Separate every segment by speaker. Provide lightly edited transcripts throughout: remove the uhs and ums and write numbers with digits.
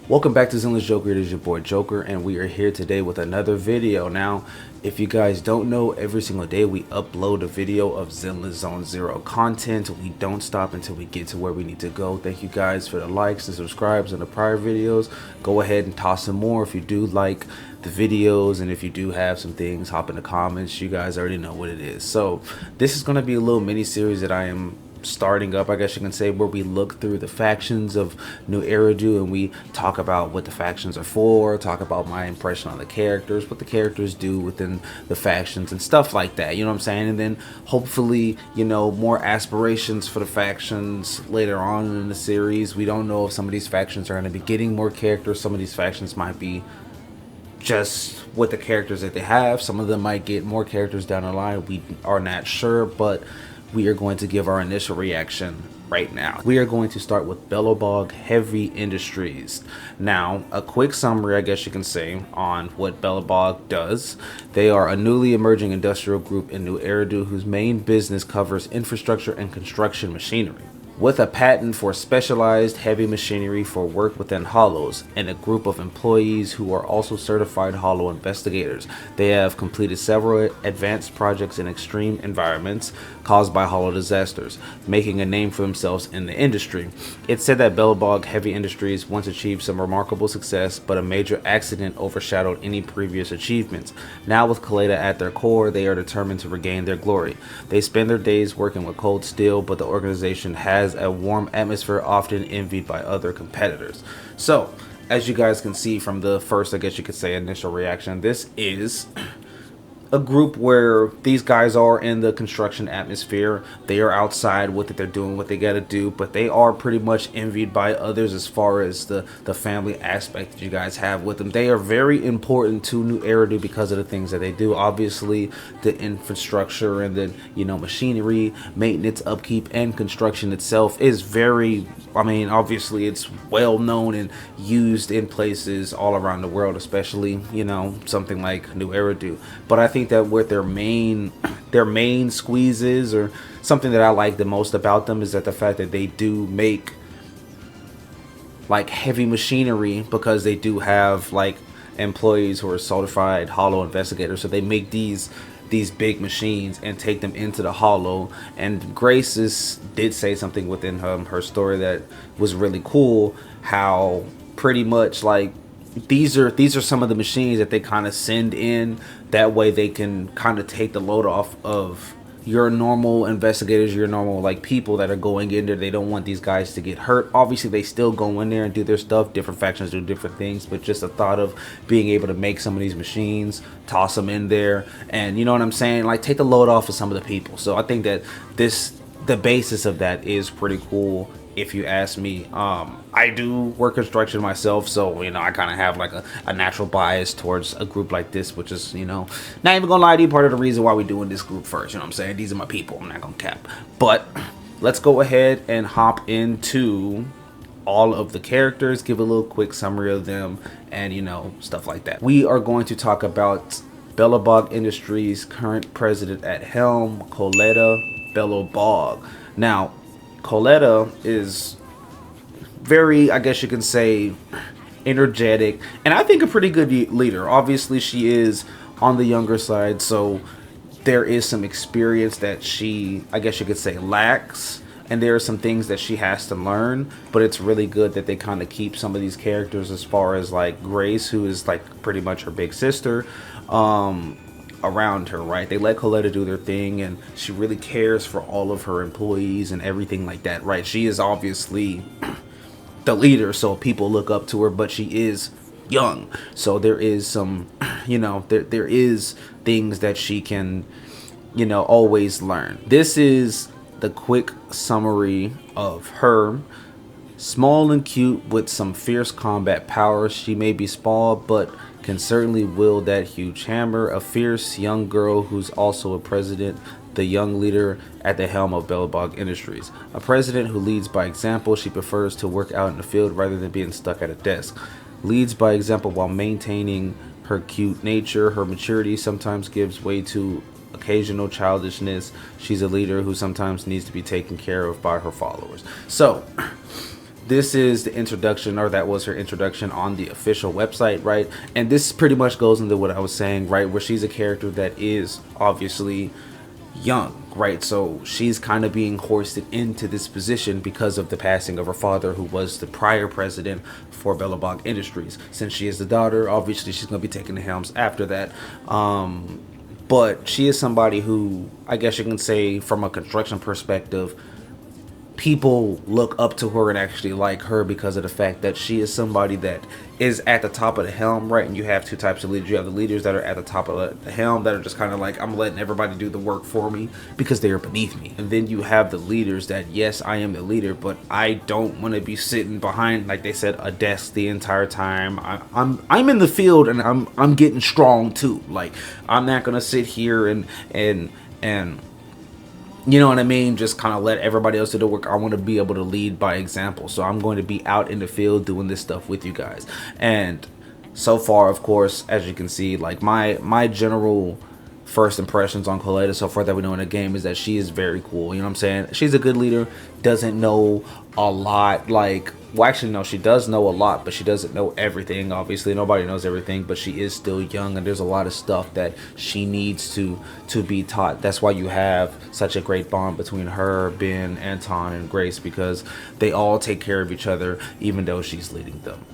Speaker 1: Welcome back to Zenless Joker. It is your boy Joker, and we are here today with another video. Now, if you guys don't know, every single day we upload a video of ZZZero content. We don't stop until we get to where we need to go. Thank you guys for the likes and subscribes on the prior videos. Go ahead and toss some more if you do like the videos, and if you do have some things, hop in the comments. You guys already know what it is. So this is going to be a little mini series that I am starting up, I guess you can say, where we look through the factions of New Eridu and we talk about what the factions are for, talk about my impression on the characters, what the characters do within the factions and stuff like that, you know what I'm saying? And then hopefully, you know, more aspirations for the factions later on in the series. We don't know if some of these factions are going to be getting more characters. Some of these factions might be just with the characters that they have. Some of them might get more characters down the line. We are not sure, but we are going to give our initial reaction right now. We are going to start with Belobog Heavy Industries. Now, a quick summary, I guess you can say, on what Belobog does. They are a newly emerging industrial group in New Eridu whose main business covers infrastructure and construction machinery. With a patent for specialized heavy machinery for work within hollows and a group of employees who are also certified hollow investigators, they have completed several advanced projects in extreme environments caused by hollow disasters, making a name for themselves in the industry. It's said that Belobog Heavy Industries once achieved some remarkable success, but a major accident overshadowed any previous achievements. Now, with Kaleda at their core, they are determined to regain their glory. They spend their days working with cold steel, but the organization has a warm atmosphere, often envied by other competitors. So, as you guys can see from the first, I guess you could say, initial reaction, this is a group where these guys are in the construction atmosphere. They are outside with it, they're doing what they gotta do, but they are pretty much envied by others as far as the family aspect that you guys have with them. They are very important to New Eridu because of the things that they do. Obviously, the infrastructure and the, you know, machinery, maintenance, upkeep, and construction itself is very, I mean, obviously it's well known and used in places all around the world, especially, you know, something like New Eridu. But I think that what their main squeezes, or something that I like the most about them, is that the fact that they do make like heavy machinery, because they do have like employees who are certified hollow investigators. So they make these big machines and take them into the hollow. And Grace did say something within her story that was really cool, how pretty much like these are some of the machines that they kind of send in. That way they can kind of take the load off of your normal investigators, your normal like people that are going in there. They don't want these guys to get hurt. Obviously they still go in there and do their stuff. Different factions do different things, but just the thought of being able to make some of these machines, toss them in there, and you know what I'm saying, like take the load off of some of the people. So I think that the basis of that is pretty cool, if you ask me. I do work construction myself, so you know I kind of have like a natural bias towards a group like this, which is, you know, not even gonna lie to you, part of the reason why we're doing this group first. You know what I'm saying? These are my people. I'm not gonna cap. But let's go ahead and hop into all of the characters, give a little quick summary of them, and you know, stuff like that. We are going to talk about Belobog Industries' current president at helm, Kaleda Belobog. Now, Kaleda is very, I guess you can say, energetic, and I think a pretty good leader. Obviously, she is on the younger side, so there is some experience that she, I guess you could say, lacks, and there are some things that she has to learn. But it's really good that they kind of keep some of these characters, as far as like Grace, who is like pretty much her big sister, around her, right? They let Kaleda do their thing, and she really cares for all of her employees and everything like that, right? She is obviously the leader, so people look up to her, but she is young, so there is some, you know, there is things that she can, you know, always learn. This is the quick summary of her. Small and cute with some fierce combat powers, she may be small but can certainly wield that huge hammer. A fierce young girl who's also a president, the young leader at the helm of Belobog Industries. A president who leads by example. She prefers to work out in the field rather than being stuck at a desk. Leads by example while maintaining her cute nature. Her maturity sometimes gives way to occasional childishness. She's a leader who sometimes needs to be taken care of by her followers. So this is the introduction, or that was her introduction on the official website, right? And this pretty much goes into what I was saying, right, where she's a character that is obviously young, right? So she's kind of being hoisted into this position because of the passing of her father, who was the prior president for Belobog Industries. Since she is the daughter, obviously she's going to be taking the helms after that. But she is somebody who, I guess you can say, from a construction perspective, people look up to her and actually like her because of the fact that she is somebody that is at the top of the helm, right? And you have two types of leaders. You have the leaders that are at the top of the helm that are just kind of like, I'm letting everybody do the work for me because they are beneath me. And then you have the leaders that, yes, I am the leader, but I don't want to be sitting behind, like they said, a desk the entire time. I'm in the field and I'm getting strong too. Like, I'm not gonna sit here and you know what I mean, just kind of let everybody else do the work. I want to be able to lead by example. So I'm going to be out in the field doing this stuff with you guys. And so far, of course, as you can see, like my general first impressions on Coletta so far that we know in the game is that she is very cool. You know what I'm saying? She's a good leader, doesn't know a lot. Like, well, actually, no, she does know a lot, but she doesn't know everything. Obviously, nobody knows everything, but she is still young, and there's a lot of stuff that she needs to be taught. That's why you have such a great bond between her, Ben, Anton, and Grace, because they all take care of each other, even though she's leading them.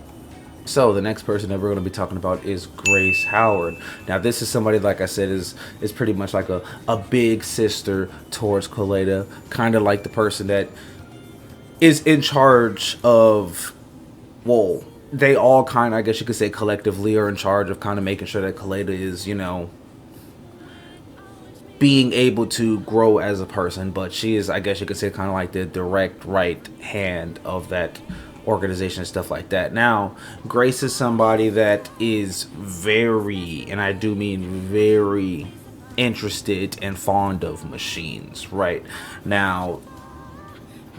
Speaker 1: So the next person that we're going to be talking about is Grace Howard. Now this is somebody, like I said, is pretty much like a big sister towards Coletta, kind of like the person that is in charge of, well, they all kind of, I guess you could say collectively are in charge of kind of making sure that Coletta is, you know, being able to grow as a person. But she is, I guess you could say, kind of like the direct right hand of that organization and stuff like that. Now, Grace is somebody that is very, and I do mean very, interested and fond of machines, right? Now,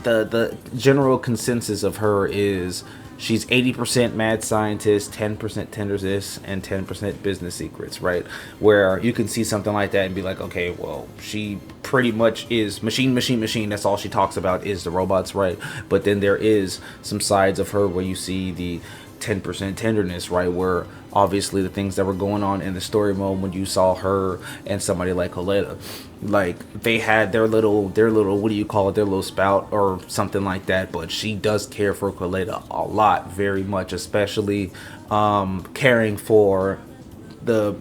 Speaker 1: the general consensus of her is she's 80% mad scientist, 10% tenderness, and 10% business secrets, right? Where you can see something like that and be like, okay, well, she pretty much is machine. That's all she talks about is the robots, right? But then there is some sides of her where you see the 10% tenderness, right? Where obviously the things that were going on in the story mode when you saw her and somebody like Coletta, like they had their little what do you call it, their little spout or something like that. But she does care for Coletta a lot, very much, especially caring for the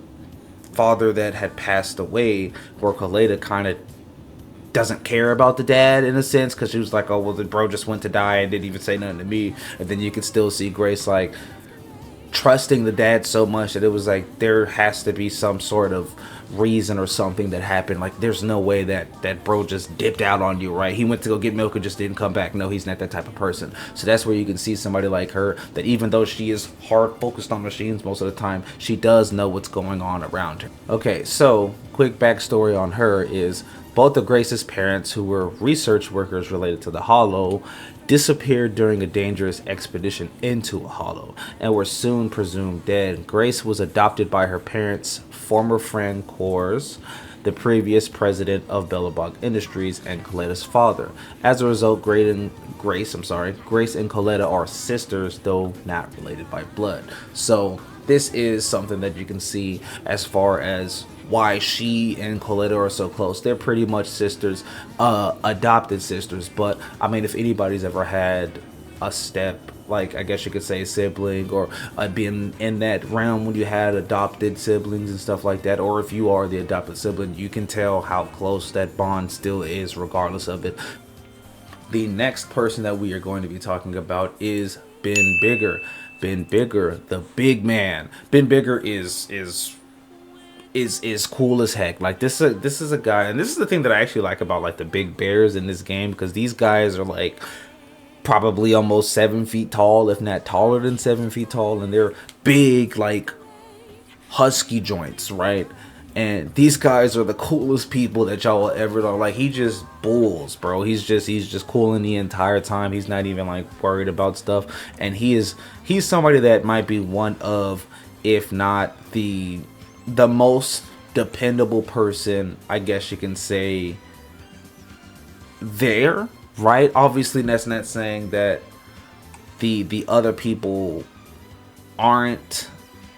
Speaker 1: father that had passed away, where Coletta kind of doesn't care about the dad in a sense, because she was like, oh well, the bro just went to die and didn't even say nothing to me. And then you can still see Grace like trusting the dad so much that it was like there has to be some sort of reason or something that happened. Like, there's no way that bro just dipped out on you, right? He went to go get milk and just didn't come back. No, he's not that type of person. So that's where you can see somebody like her, that even though she is hard focused on machines most of the time, she does know what's going on around her. Okay, so quick backstory on her is both of Grace's parents, who were research workers related to the Hollow, disappeared during a dangerous expedition into a Hollow and were soon presumed dead. Grace was adopted by her parents' former friend Kors, the previous president of Belobog Industries, and Coletta's father. As a result, Grace and Coletta are sisters, though not related by blood. So this is something that you can see as far as why she and Coletta are so close. They're pretty much sisters, adopted sisters. But I mean, if anybody's ever had a step, like I guess you could say sibling, or being in that realm when you had adopted siblings and stuff like that, or if you are the adopted sibling, you can tell how close that bond still is regardless of it. The next person that we are going to be talking about is Ben Bigger. Ben Bigger, the big man. Ben Bigger is cool as heck. Like, this is a guy, and this is the thing that I actually like about like the big bears in this game, because these guys are like probably almost 7 feet tall, if not taller than 7 feet tall, and they're big, like husky joints, right? And these guys are the coolest people that y'all will ever know. Like, he just bulls, bro. He's just cooling the entire time. He's not even like worried about stuff. And he's somebody that might be one of, if not the most dependable person, I guess you can say, there, right? Obviously that's not saying that the other people aren't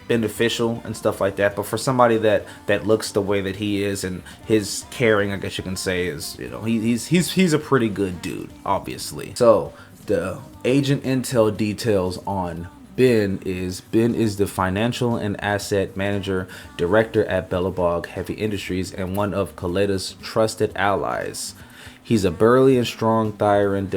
Speaker 1: beneficial and stuff like that. But for somebody that looks the way that he is, and his caring, I guess you can say, is, you know, he's a pretty good dude, obviously. So the agent intel details on Ben is the financial and asset manager director at Belobog Heavy Industries and one of Koleda's trusted allies. He's a burly and strong Thyran.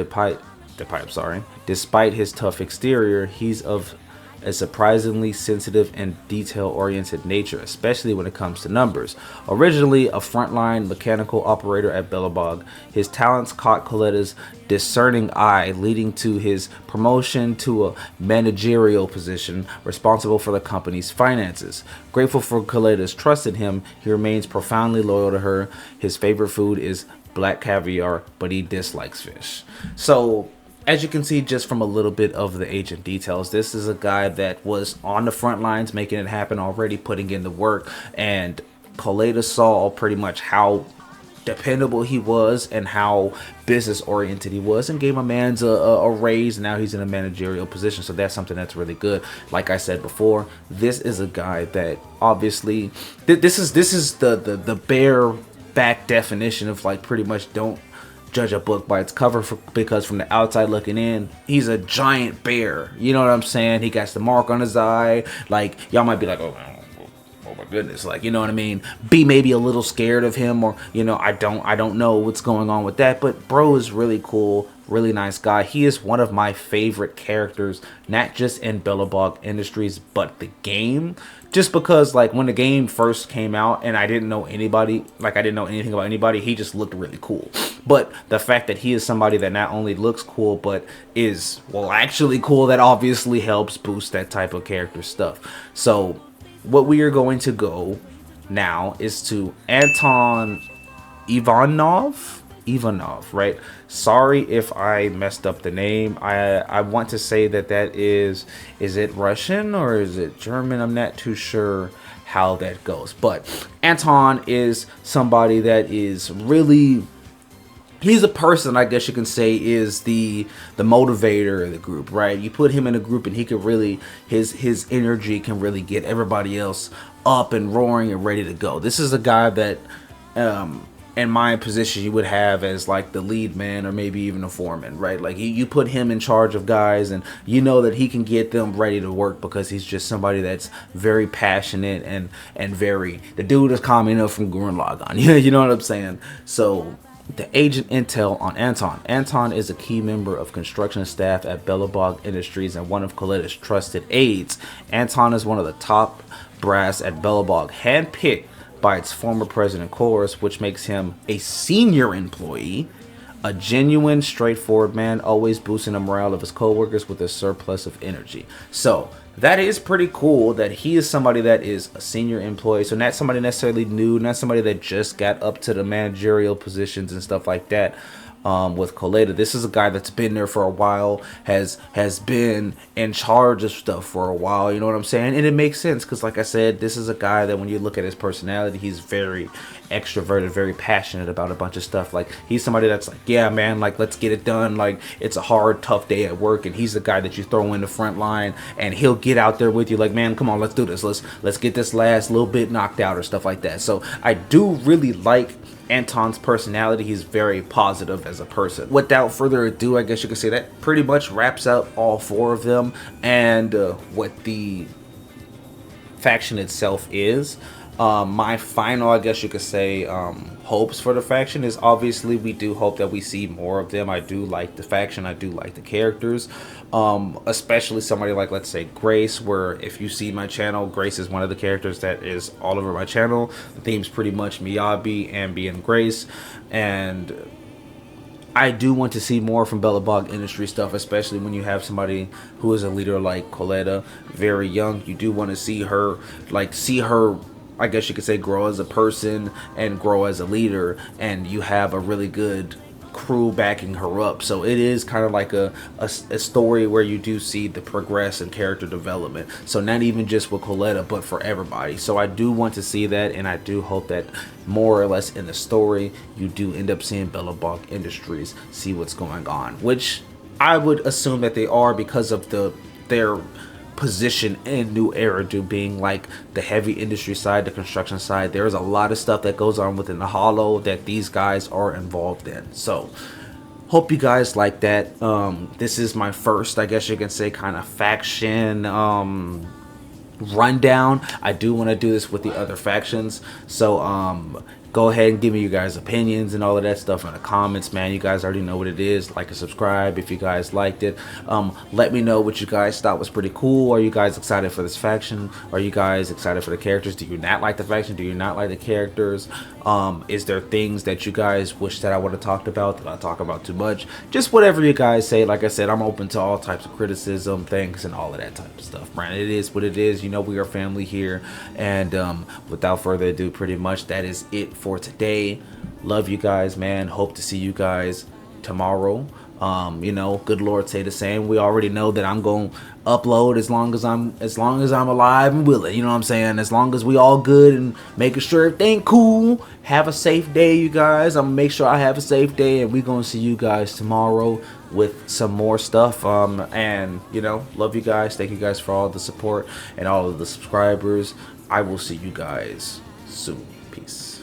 Speaker 1: Despite his tough exterior, he's of a surprisingly sensitive and detail-oriented nature, especially when it comes to numbers. Originally a frontline mechanical operator at Belobog, his talents caught Koleda's discerning eye, leading to his promotion to a managerial position responsible for the company's finances. Grateful for Koleda's trust in him, he remains profoundly loyal to her. His favorite food is black caviar, but he dislikes fish. So as you can see just from a little bit of the agent details, this is a guy that was on the front lines making it happen already, putting in the work, and Koleda saw pretty much how dependable he was and how business oriented he was, and gave my man's a raise, and now he's in a managerial position. So that's something that's really good. Like I said before, this is a guy that obviously this is the bare back definition of, like, pretty much don't judge a book by its cover, because from the outside looking in, he's a giant bear. You know what I'm saying? He got the mark on his eye. Like, y'all might be like, oh my goodness, like, you know what I mean? Be maybe a little scared of him, or, you know, I don't know what's going on with that. But bro is really cool, really nice guy. He is one of my favorite characters, not just in Belobog Industries, but the game. Just because, like, when the game first came out and I didn't know anybody, like, I didn't know anything about anybody, he just looked really cool. But the fact that he is somebody that not only looks cool, but is, well, actually cool, that obviously helps boost that type of character stuff. So what we are going to go now is to Anton Ivanov, right? Sorry if I messed up the name. I want to say that is it Russian or is it German? I'm not too sure how that goes. But Anton is somebody that is really, he's a person, I guess you can say, is the motivator of the group, right? You put him in a group and he can really, his energy can really get everybody else up and roaring and ready to go. This is a guy that in my position you would have as like the lead man, or maybe even a foreman, right? Like you put him in charge of guys, and you know that he can get them ready to work, because he's just somebody that's very passionate and very, the dude is calm enough from Gurren Lagann. You know what I'm saying? So the agent intel on Anton. Anton is a key member of construction staff at Belobog Industries and one of Koleda's trusted aides. Anton is one of the top brass at Belobog, handpicked by its former president Chorus, which makes him a senior employee, a genuine, straightforward man, always boosting the morale of his co-workers with a surplus of energy. So that is pretty cool that he is somebody that is a senior employee. So not somebody necessarily new, not somebody that just got up to the managerial positions and stuff like that. With Koleda, this is a guy that's been there for a while, has been in charge of stuff for a while, you know what I'm saying? And it makes sense, because like I said, this is a guy that when you look at his personality, he's very extroverted, very passionate about a bunch of stuff. Like, he's somebody that's like, yeah man, like, let's get it done. Like, it's a hard, tough day at work, and he's the guy that you throw in the front line, and he'll get out there with you like, man, come on, let's do this, let's get this last little bit knocked out, or stuff like that. So I do really like Anton's personality. He's very positive as a person. Without further ado, I guess you could say that pretty much wraps up all four of them and what the faction itself is. My final, I guess you could say, hopes for the faction is, obviously we do hope that we see more of them. I do like the faction, I do like the characters, especially somebody like, let's say, Grace, where if you see my channel, Grace is one of the characters that is all over my channel. The theme's pretty much Miyabi, Ambi, and Grace, and I do want to see more from Belobog Industry stuff, especially when you have somebody who is a leader like Koleda, very young. You do want to see her, I guess you could say, grow as a person and grow as a leader, and you have a really good crew backing her up. So it is kind of like a story where you do see the progress and character development. So not even just with Koleda, but for everybody. So I do want to see that, and I do hope that more or less in the story you do end up seeing Belobog Industries see what's going on, which I would assume that they are because of their position in New Era, to being like the heavy industry side, the construction side. There's a lot of stuff that goes on within the Hollow that these guys are involved in. So hope you guys like that. This is my first, I guess you can say, kind of faction rundown. I do want to do this with the other factions, so go ahead and give me you guys opinions and all of that stuff in the comments, man. You guys already know what it is. Like and subscribe if you guys liked it. Let me know what you guys thought was pretty cool. Are you guys excited for this faction? Are you guys excited for the characters? Do you not like the faction? Do you not like the characters? Is there things that you guys wish that I would have talked about, that I talk about too much? Just whatever you guys say. Like I said, I'm open to all types of criticism, thanks, and all of that type of stuff, man. It is what it is. You know, we are family here. And without further ado, pretty much that is it for today. Love you guys, man. Hope to see you guys tomorrow. You know, good Lord say the same. We already know that I'm going to upload as long as I'm alive and willing. You know what I'm saying? As long as we all good and making sure everything cool. Have a safe day, you guys. I'm gonna make sure I have a safe day, and we're gonna see you guys tomorrow with some more stuff. And you know, love you guys. Thank you guys for all the support and all of the subscribers. I will see you guys soon. Peace.